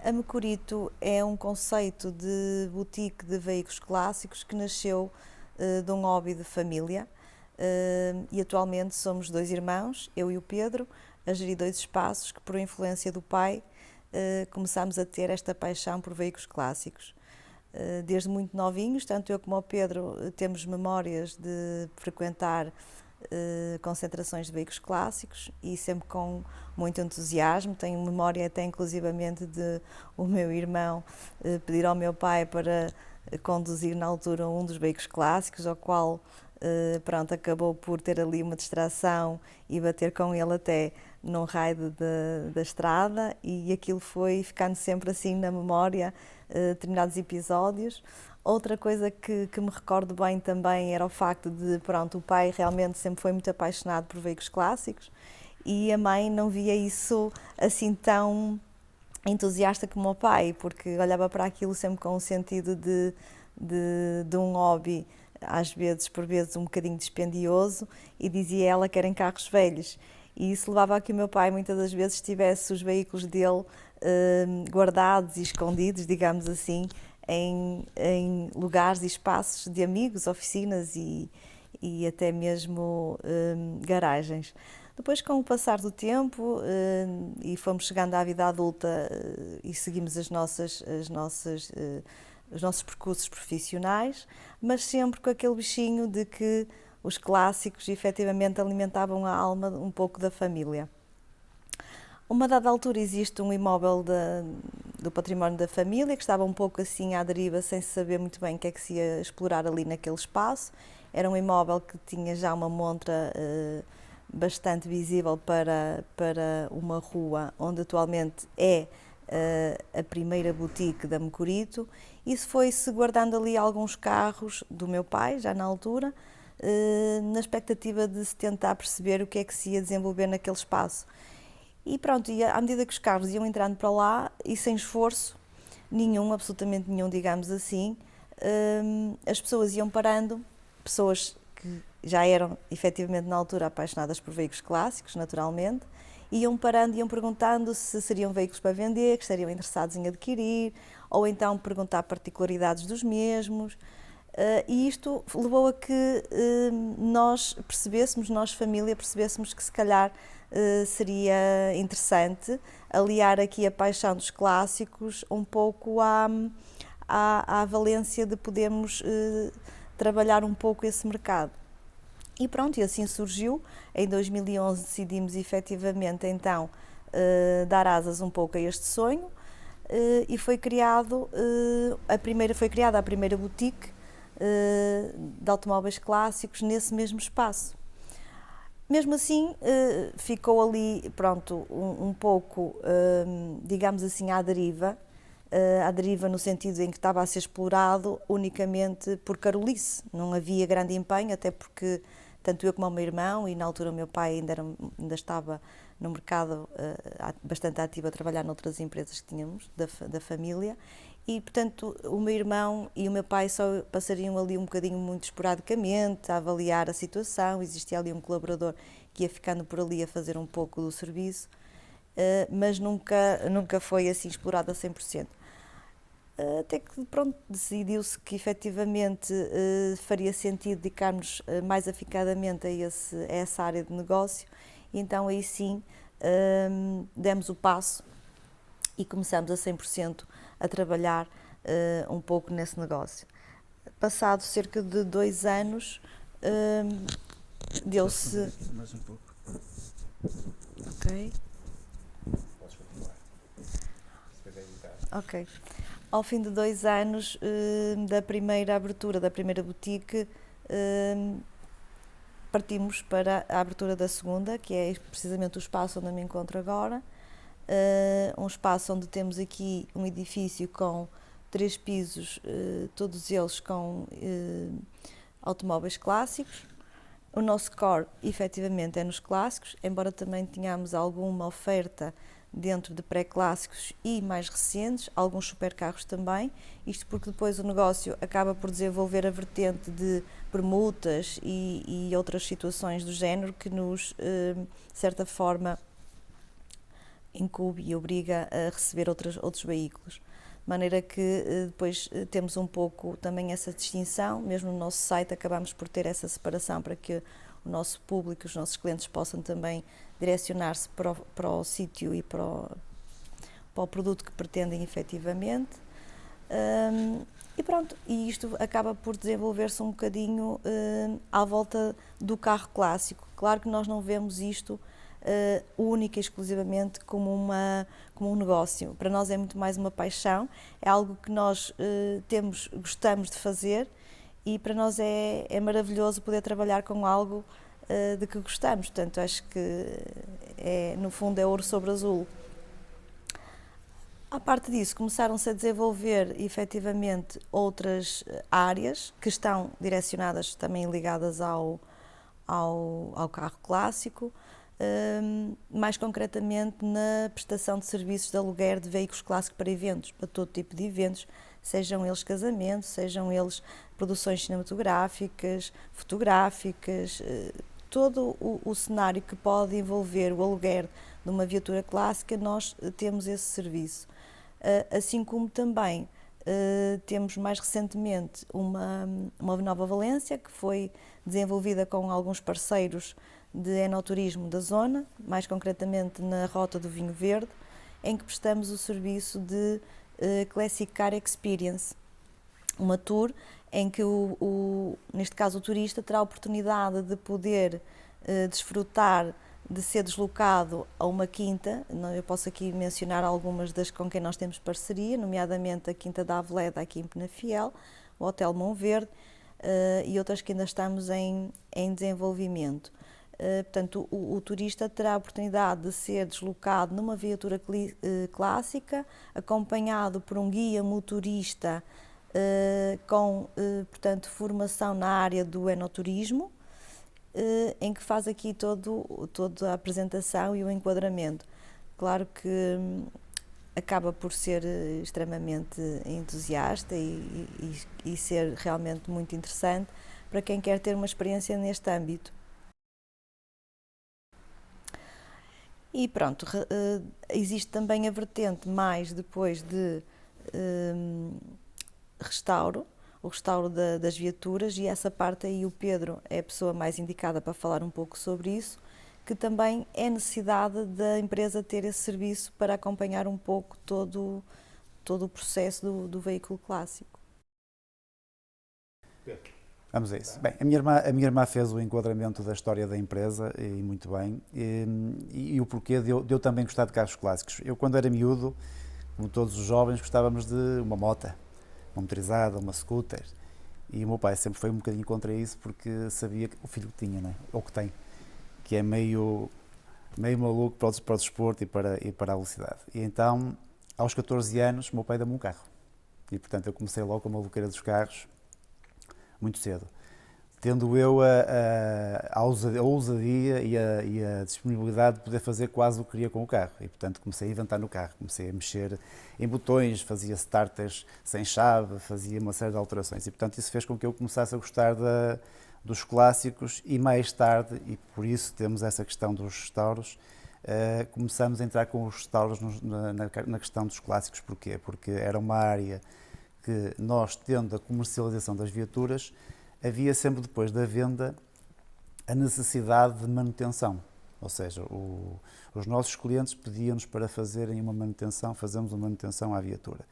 A Mecurito é um conceito de boutique de veículos clássicos que nasceu de um hobby de família e atualmente somos dois irmãos, eu e o Pedro, a gerir dois espaços que por influência do pai começámos a ter esta paixão por veículos clássicos. Desde muito novinhos, tanto eu como o Pedro temos memórias de frequentar concentrações de veículos clássicos e sempre com muito entusiasmo. Tenho memória até inclusivamente de o meu irmão pedir ao meu pai para conduzir na altura um dos veículos clássicos, ao qual pronto, acabou por ter ali uma distração e bater com ele até num raio da estrada, e aquilo foi ficando sempre assim na memória, determinados episódios. Outra coisa que me recordo bem também era o facto de, pronto, o pai realmente sempre foi muito apaixonado por veículos clássicos e a mãe não via isso assim tão entusiasta como o pai, porque olhava para aquilo sempre com o sentido de um hobby, às vezes, por vezes, um bocadinho dispendioso, e dizia ela que eram carros velhos. E isso levava a que o meu pai muitas das vezes tivesse os veículos dele guardados e escondidos, digamos assim, em lugares e espaços de amigos, oficinas e até mesmo garagens. Depois, com o passar do tempo e fomos chegando à vida adulta e seguimos os nossos percursos profissionais, mas sempre com aquele bichinho de que os clássicos efetivamente alimentavam a alma um pouco da família. A uma dada altura existe um imóvel do património da família que estava um pouco assim à deriva, sem saber muito bem o que é que se ia explorar ali naquele espaço. Era um imóvel que tinha já uma montra bastante visível para uma rua onde atualmente é a primeira boutique da Mecurito. Isso foi-se guardando ali alguns carros do meu pai, já na altura, na expectativa de se tentar perceber o que é que se ia desenvolver naquele espaço. E pronto, e à medida que os carros iam entrando para lá, e sem esforço nenhum, absolutamente nenhum, digamos assim, as pessoas iam parando, pessoas que já eram efetivamente na altura apaixonadas por veículos clássicos, naturalmente, iam parando e iam perguntando se seriam veículos para vender, que estariam interessados em adquirir, ou então perguntar particularidades dos mesmos. E isto levou a que nós percebêssemos, nós família, percebêssemos que se calhar seria interessante aliar aqui a paixão dos clássicos um pouco à valência de podermos trabalhar um pouco esse mercado. E pronto, e assim surgiu. Em 2011 decidimos efetivamente então dar asas um pouco a este sonho e foi foi criada a primeira boutique de automóveis clássicos nesse mesmo espaço. Mesmo assim, ficou ali, pronto, um pouco, digamos assim, à deriva no sentido em que estava a ser explorado unicamente por carolice. Não havia grande empenho, até porque tanto eu como o meu irmão, e na altura o meu pai ainda estava no mercado bastante ativo a trabalhar noutras empresas que tínhamos da família, e portanto o meu irmão e o meu pai só passariam ali um bocadinho muito esporadicamente a avaliar a situação. Existia ali um colaborador que ia ficando por ali a fazer um pouco do serviço, mas nunca foi assim explorado a 100%. Até que pronto, decidiu-se que efetivamente faria sentido dedicarmos mais afincadamente a essa área de negócio, e então aí sim demos o passo e começamos a 100% a trabalhar um pouco nesse negócio. Passado cerca de 2 anos, deu-se... Mais um pouco. Ok. Podes continuar. Se quiser editar. Ok. Ao fim de 2 anos da primeira abertura da primeira boutique, partimos para a abertura da segunda, que é precisamente o espaço onde eu me encontro agora. Um espaço onde temos aqui um edifício com 3 pisos, todos eles com automóveis clássicos. O nosso core, efetivamente, é nos clássicos, embora também tenhamos alguma oferta dentro de pré-clássicos e mais recentes, alguns supercarros também, isto porque depois o negócio acaba por desenvolver a vertente de permutas e outras situações do género que nos, de certa forma, incube e obriga a receber outros veículos. De maneira que depois temos um pouco também essa distinção, mesmo no nosso site acabamos por ter essa separação para que o nosso público, os nossos clientes possam também direcionar-se para o sítio e para o produto que pretendem efetivamente. E pronto, e isto acaba por desenvolver-se um bocadinho à volta do carro clássico. Claro que nós não vemos isto única e exclusivamente como um negócio. Para nós é muito mais uma paixão, é algo que nós gostamos de fazer e para nós é maravilhoso poder trabalhar com algo de que gostamos. Portanto, acho que no fundo é ouro sobre azul. À parte disso, começaram-se a desenvolver efetivamente outras áreas que estão direcionadas também ligadas ao carro clássico, mais concretamente na prestação de serviços de aluguer de veículos clássicos para eventos, para todo tipo de eventos, sejam eles casamentos, sejam eles produções cinematográficas, fotográficas, todo o cenário que pode envolver o aluguer de uma viatura clássica, nós temos esse serviço. Assim como também temos mais recentemente uma nova Valência que foi desenvolvida com alguns parceiros de enoturismo da zona, mais concretamente na Rota do Vinho Verde, em que prestamos o serviço de Classic Car Experience, uma tour em que neste caso o turista terá a oportunidade de poder desfrutar de ser deslocado a uma quinta. Eu posso aqui mencionar algumas das com quem nós temos parceria, nomeadamente a Quinta da Aveleda aqui em Penafiel, o Hotel Monverde e outras que ainda estamos em desenvolvimento. Portanto, o turista terá a oportunidade de ser deslocado numa viatura clássica, acompanhado por um guia motorista com, formação na área do enoturismo, em que faz aqui toda a apresentação e o enquadramento. Claro que acaba por ser extremamente entusiasta e ser realmente muito interessante para quem quer ter uma experiência neste âmbito. E pronto, existe também a vertente mais depois de restauro, o restauro das viaturas, e essa parte aí o Pedro é a pessoa mais indicada para falar um pouco sobre isso, que também é necessidade da empresa ter esse serviço para acompanhar um pouco todo o processo do veículo clássico. Vamos a isso. Bem, a minha irmã fez o enquadramento da história da empresa, e muito bem, e o porquê de eu também gostar de carros clássicos. Eu, quando era miúdo, como todos os jovens, gostávamos de uma mota, uma motorizada, uma scooter, e o meu pai sempre foi um bocadinho contra isso, porque sabia que o filho que tinha, né? Ou que tem, que é meio maluco para o desporto e para a velocidade. E então, aos 14 anos, o meu pai deu-me um carro, e portanto eu comecei logo com a maluqueira dos carros, muito cedo, tendo eu a ousadia e a disponibilidade de poder fazer quase o que queria com o carro, e portanto comecei a inventar no carro, comecei a mexer em botões, fazia starters sem chave, fazia uma série de alterações, e portanto isso fez com que eu começasse a gostar dos clássicos, e mais tarde, e por isso temos essa questão dos restauros, começamos a entrar com os restauros na questão dos clássicos. Porquê? Porque era uma área que nós, tendo a comercialização das viaturas, havia sempre depois da venda a necessidade de manutenção, ou seja, os nossos clientes pediam-nos para fazerem uma manutenção, fazemos uma manutenção à viatura.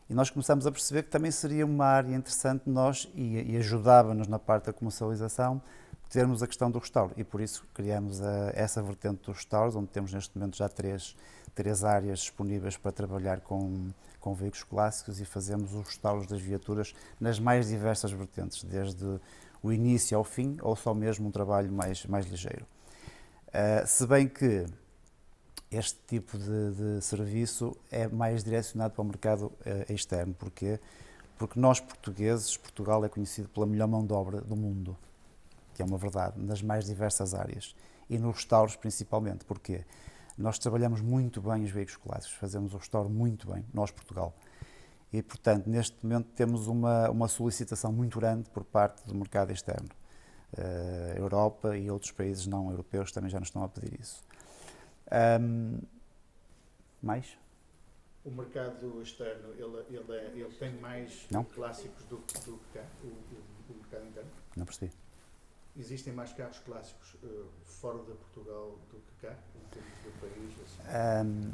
E nós começamos a perceber que também seria uma área interessante nós, e ajudava-nos na parte da comercialização, termos a questão do restauro, e por isso criamos essa vertente dos restauros, onde temos neste momento já três áreas disponíveis para trabalhar com veículos clássicos, e fazemos os restauros das viaturas nas mais diversas vertentes, desde o início ao fim, ou só mesmo um trabalho mais ligeiro. Se bem que este tipo de serviço é mais direcionado para o mercado externo. Porquê? Porque nós portugueses, Portugal é conhecido pela melhor mão de obra do mundo, que é uma verdade, nas mais diversas áreas, e nos restauros principalmente. Porquê? Nós trabalhamos muito bem os veículos clássicos, fazemos o restauro muito bem, nós, Portugal. E, portanto, neste momento temos uma solicitação muito grande por parte do mercado externo. A Europa e outros países não europeus também já nos estão a pedir isso. Mais? O mercado externo, ele tem mais Não. clássicos do que cá, o mercado interno? Não percebi. Existem mais carros clássicos fora de Portugal do que cá, em termos do país? Assim?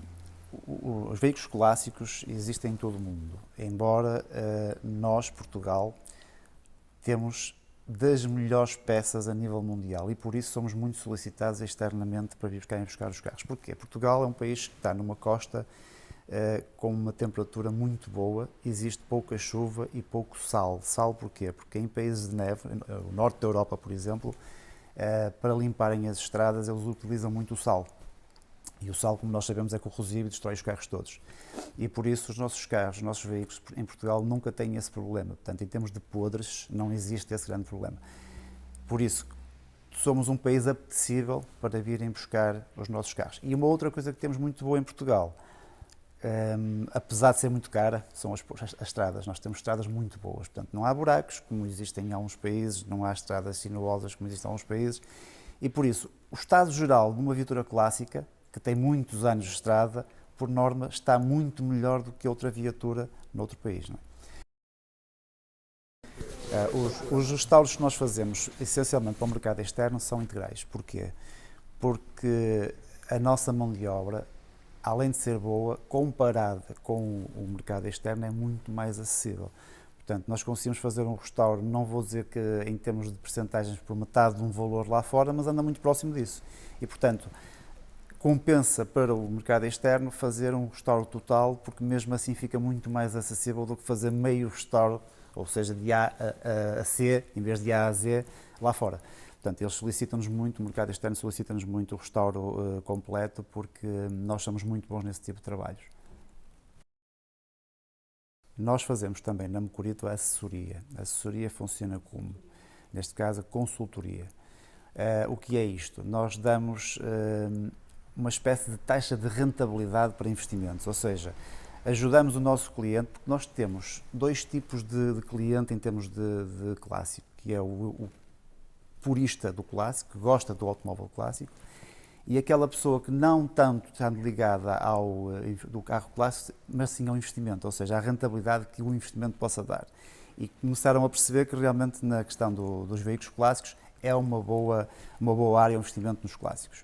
Os veículos clássicos existem em todo o mundo, embora nós, Portugal, temos das melhores peças a nível mundial e por isso somos muito solicitados externamente para vir buscar os carros. Porquê? Portugal é um país que está numa costa com uma temperatura muito boa, existe pouca chuva e pouco sal. Sal porquê? Porque em países de neve, o norte da Europa, por exemplo, para limparem as estradas eles utilizam muito o sal. E o sal, como nós sabemos, é corrosivo e destrói os carros todos. E por isso os nossos carros, os nossos veículos em Portugal nunca têm esse problema. Portanto, em termos de podres, não existe esse grande problema. Por isso, somos um país apetecível para virem buscar os nossos carros. E uma outra coisa que temos muito boa em Portugal, apesar de ser muito cara, são as estradas. Nós temos estradas muito boas. Portanto, não há buracos, como existem em alguns países, não há estradas sinuosas, como existem em alguns países. E por isso, o estado geral de uma viatura clássica, que tem muitos anos de estrada, por norma, está muito melhor do que outra viatura noutro país. Não é? Os restauros que nós fazemos, essencialmente para o mercado externo, são integrais. Porquê? Porque a nossa mão de obra, além de ser boa, comparada com o mercado externo, é muito mais acessível. Portanto, nós conseguimos fazer um restauro, não vou dizer que em termos de percentagens por metade de um valor lá fora, mas anda muito próximo disso. E, portanto, compensa para o mercado externo fazer um restauro total, porque mesmo assim fica muito mais acessível do que fazer meio restauro, ou seja, de A a C, em vez de A a Z, lá fora. Portanto, eles solicitam-nos muito, o mercado externo solicita-nos muito o restauro completo, porque nós somos muito bons nesse tipo de trabalhos. Nós fazemos também na Mocorito a assessoria. A assessoria funciona como, neste caso, a consultoria. O que é isto? Nós damos uma espécie de taxa de rentabilidade para investimentos, ou seja, ajudamos o nosso cliente, porque nós temos dois tipos de cliente em termos de clássico, que é o purista do clássico, que gosta do automóvel clássico, e aquela pessoa que não tanto está ligada do carro clássico, mas sim ao investimento, ou seja, à rentabilidade que o investimento possa dar. E começaram a perceber que realmente na questão dos veículos clássicos é uma boa área de investimento nos clássicos.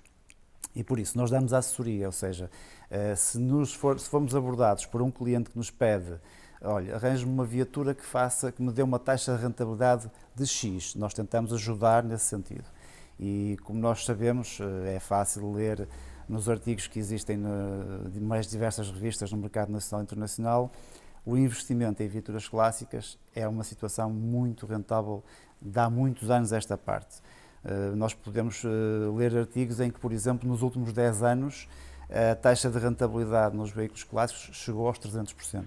E por isso nós damos assessoria, ou seja, se formos abordados por um cliente que nos pede, olha, arranje-me uma viatura que me dê uma taxa de rentabilidade de X, nós tentamos ajudar nesse sentido. E como nós sabemos, é fácil ler nos artigos que existem de mais diversas revistas no mercado nacional e internacional, o investimento em viaturas clássicas é uma situação muito rentável de há muitos anos esta parte. Nós podemos ler artigos em que, por exemplo, nos últimos 10 anos, a taxa de rentabilidade nos veículos clássicos chegou aos 300%.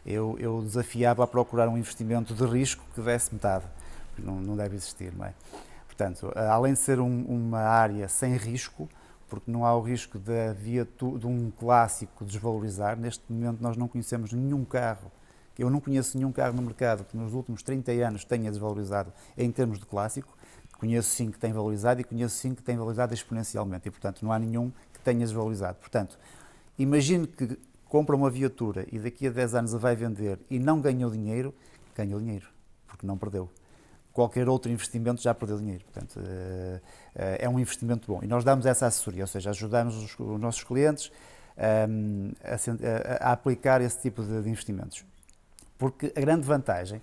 Eu desafiava a procurar um investimento de risco que desse metade, não deve existir, não é? Portanto, além de ser uma área sem risco, porque não há o risco de um clássico desvalorizar, neste momento nós não conhecemos nenhum carro, eu não conheço nenhum carro no mercado que nos últimos 30 anos tenha desvalorizado em termos de clássico. Conheço 5 que têm valorizado e conheço 5 que têm valorizado exponencialmente e, portanto, não há nenhum que tenha desvalorizado. Portanto, imagine que compra uma viatura e daqui a 10 anos a vai vender e não ganhou dinheiro, porque não perdeu. Qualquer outro investimento já perdeu dinheiro. Portanto, é um investimento bom. E nós damos essa assessoria, ou seja, ajudamos os nossos clientes a aplicar esse tipo de investimentos. Porque a grande vantagem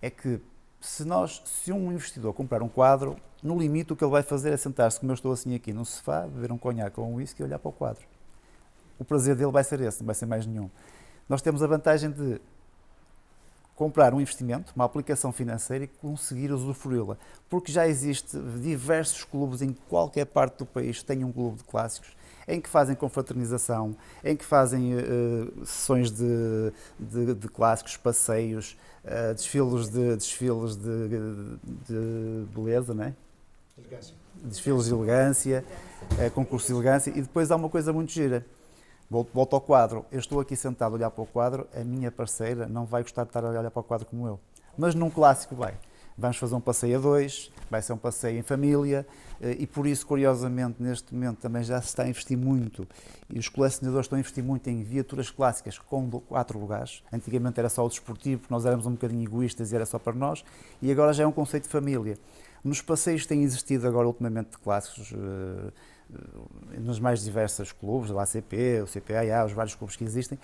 é que se um investidor comprar um quadro, no limite o que ele vai fazer é sentar-se, como eu estou assim aqui, num sofá, beber um conhaque ou um whisky e olhar para o quadro. O prazer dele vai ser esse, não vai ser mais nenhum. Nós temos a vantagem de comprar um investimento, uma aplicação financeira e conseguir usufruí-la. Porque já existe diversos clubes em qualquer parte do país que têm um clube de clássicos, em que fazem confraternização, em que fazem sessões de clássicos, passeios, desfiles de beleza, não é? Elegância. Desfiles de elegância, concursos de elegância, e depois há uma coisa muito gira. Volto ao quadro. Eu estou aqui sentado a olhar para o quadro, a minha parceira não vai gostar de estar a olhar para o quadro como eu. Mas num clássico vai. Vamos fazer um passeio a dois, vai ser um passeio em família e por isso, curiosamente, neste momento também já se está a investir muito e os colecionadores estão a investir muito em viaturas clássicas com 4 lugares. Antigamente era só o desportivo, porque nós éramos um bocadinho egoístas e era só para nós, e agora já é um conceito de família. Nos passeios têm existido agora ultimamente clássicos nos mais diversos clubes, o ACP, o CPAA, os vários clubes que existem,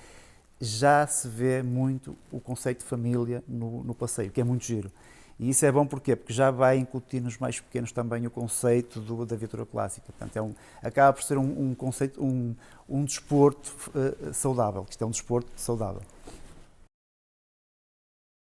já se vê muito o conceito de família no passeio, que é muito giro. E isso é bom porquê? Porque já vai incutir nos mais pequenos também o conceito da viatura clássica. Portanto, acaba por ser um conceito, um desporto saudável, que isto é um desporto saudável.